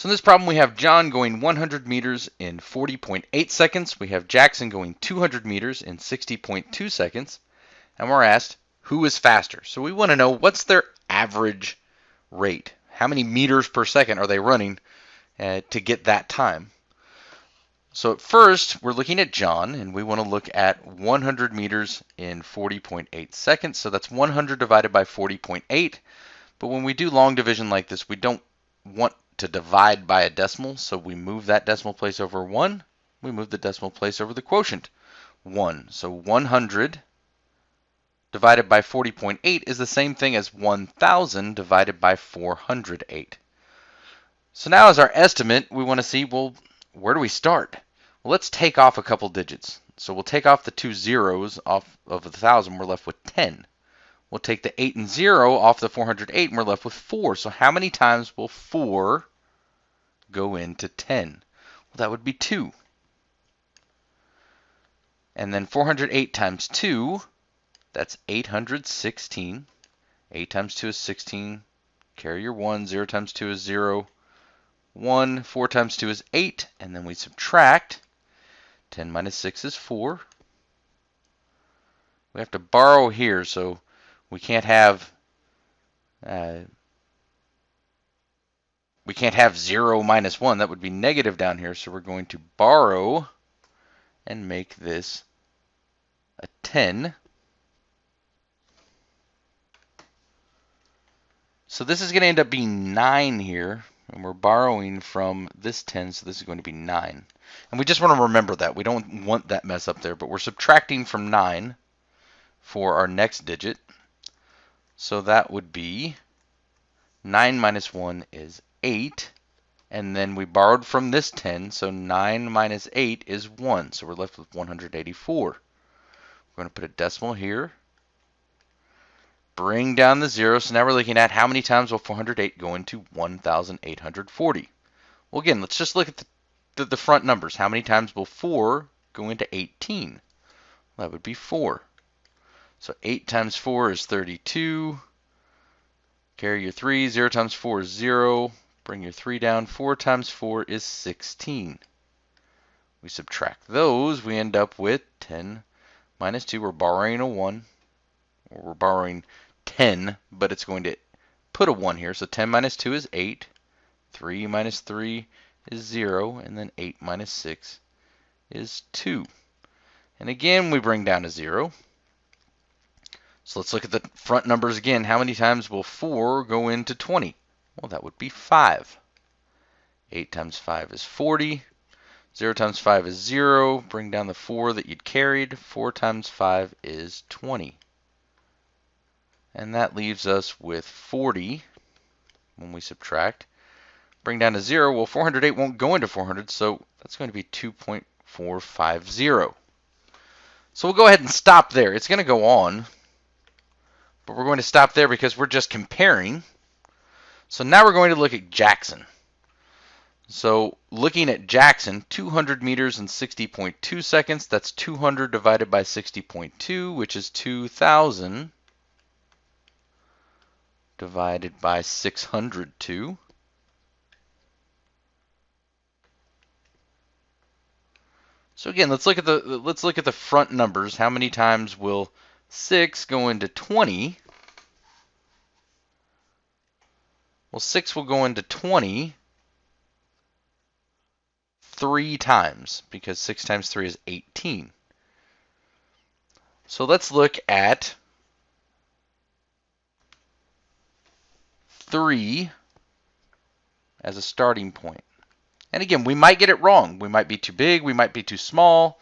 So in this problem, we have John going 100 meters in 40.8 seconds. We have Jackson going 200 meters in 60.2 seconds. And we're asked, who is faster? So we want to know what's their average rate. How many meters per second are they running to get that time? So at first, we're looking at John, and we want to look at 100 meters in 40.8 seconds. So that's 100 divided by 40.8. But when we do long division like this, we don't want to divide by a decimal, so we move that decimal place over 1. We move the decimal place over the quotient 1. So 100 divided by 40.8 is the same thing as 1,000 divided by 408. So now as our estimate, we want to see, well, where do we start? Well, let's take off a couple digits. So we'll take off the 2 zeros off of the 1,000. We're left with 10. We'll take the 8 and 0 off the 408, and we're left with 4. So how many times will 4 go into 10? Well, that would be 2. And then 408 times 2, that's 816. 8 times 2 is 16. Carry your 1. 0 times 2 is 0. 1. 4 times 2 is 8. And then we subtract. 10 minus 6 is 4. We have to borrow here, so we can't have 0 minus 1. That would be negative down here, so we're going to borrow and make this a 10. So this is going to end up being 9 here, and we're borrowing from this 10, so this is going to be 9. And we just want to remember that. We don't want that mess up there, but we're subtracting from 9 for our next digit. So that would be 9 minus 1 is 8. And then we borrowed from this 10, so 9 minus 8 is 1. So we're left with 184. We're going to put a decimal here. Bring down the 0. So now we're looking at how many times will 408 go into 1,840. Well, again, let's just look at the front numbers. How many times will 4 go into 18? Well, that would be 4. So 8 times 4 is 32. Carry your 3. 0 times 4 is 0. Bring your 3 down. 4 times 4 is 16. We subtract those. We end up with 10 minus 2. We're borrowing a 1. Or we're borrowing 10, but it's going to put a 1 here. So 10 minus 2 is 8. 3 minus 3 is 0. And then 8 minus 6 is 2. And again, we bring down a 0. So let's look at the front numbers again. How many times will 4 go into 20? Well, that would be 5. 8 times 5 is 40. 0 times 5 is 0. Bring down the 4 that you'd carried. 4 times 5 is 20. And that leaves us with 40 when we subtract. Bring down to 0. Well, 408 won't go into 400, so that's going to be 2.450. So we'll go ahead and stop there. It's going to go on, but we're going to stop there because we're just comparing. So now we're going to look at Jackson. So looking at Jackson, 200 meters in 60.2 seconds. That's 200 divided by 60.2, which is 2,000 divided by 602. So again, let's look at the front numbers. How many times will 6 go into 20? Well, 6 will go into 20 3 times because 6 times 3 is 18. So let's look at 3 as a starting point. And again, we might get it wrong. We might be too big. We might be too small.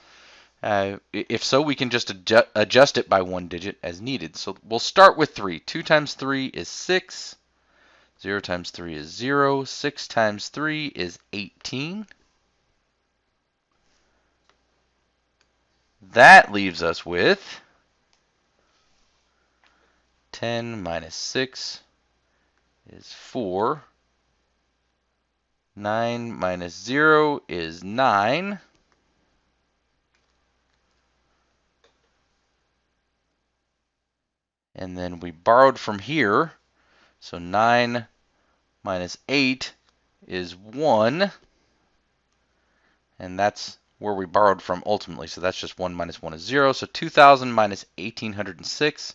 If so, we can just adjust it by 1 digit as needed. So we'll start with 3. 2 times 3 is 6. 0 times 3 is 0. 6 times 3 is 18. That leaves us with 10 minus 6 is 4. 9 minus 0 is 9. And then we borrowed from here. So 9 minus 8 is 1, and that's where we borrowed from ultimately. So that's just 1 minus 1 is 0. So 2,000 minus 1,806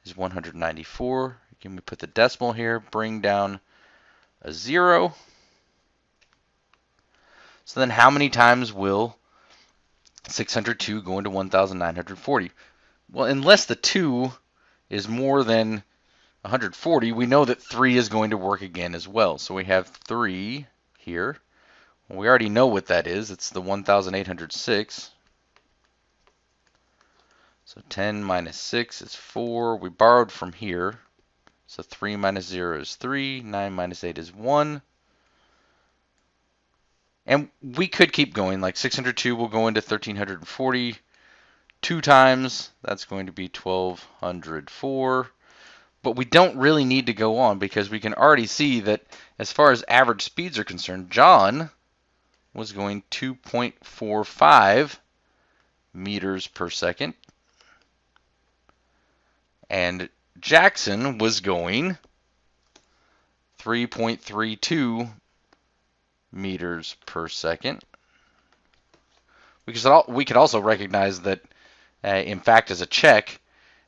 is 194. Again, we put the decimal here, bring down a 0. So then how many times will 602 go into 1,940? Well, unless the 2 is more than 140, we know that 3 is going to work again as well. So we have 3 here. Well, we already know what that is. It's the 1,806. So 10 minus 6 is 4. We borrowed from here. So 3 minus 0 is 3. 9 minus 8 is 1. And we could keep going. Like 602 will go into 1,340 2 times. That's going to be 1,204. But we don't really need to go on because we can already see that as far as average speeds are concerned, John was going 2.45 meters per second. And Jackson was going 3.32 meters per second. Because we could also recognize that, in fact, as a check,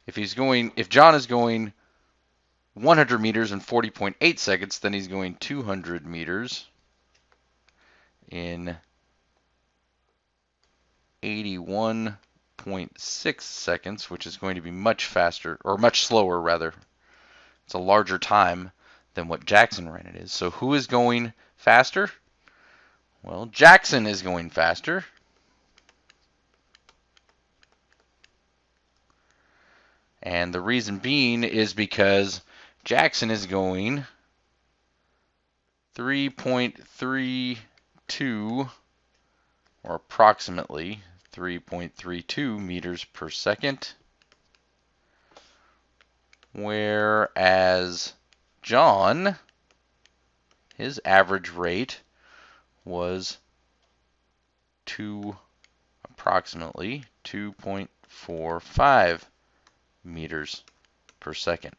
if John is going 100 meters in 40.8 seconds, then he's going 200 meters in 81.6 seconds, which is going to be much faster, or much slower rather. It's a larger time than what Jackson ran it is. So who is going faster? Well, Jackson is going faster. And the reason being is because Jackson is going 3.32, or approximately 3.32 meters per second, whereas John, his average rate was approximately 2.45 meters per second.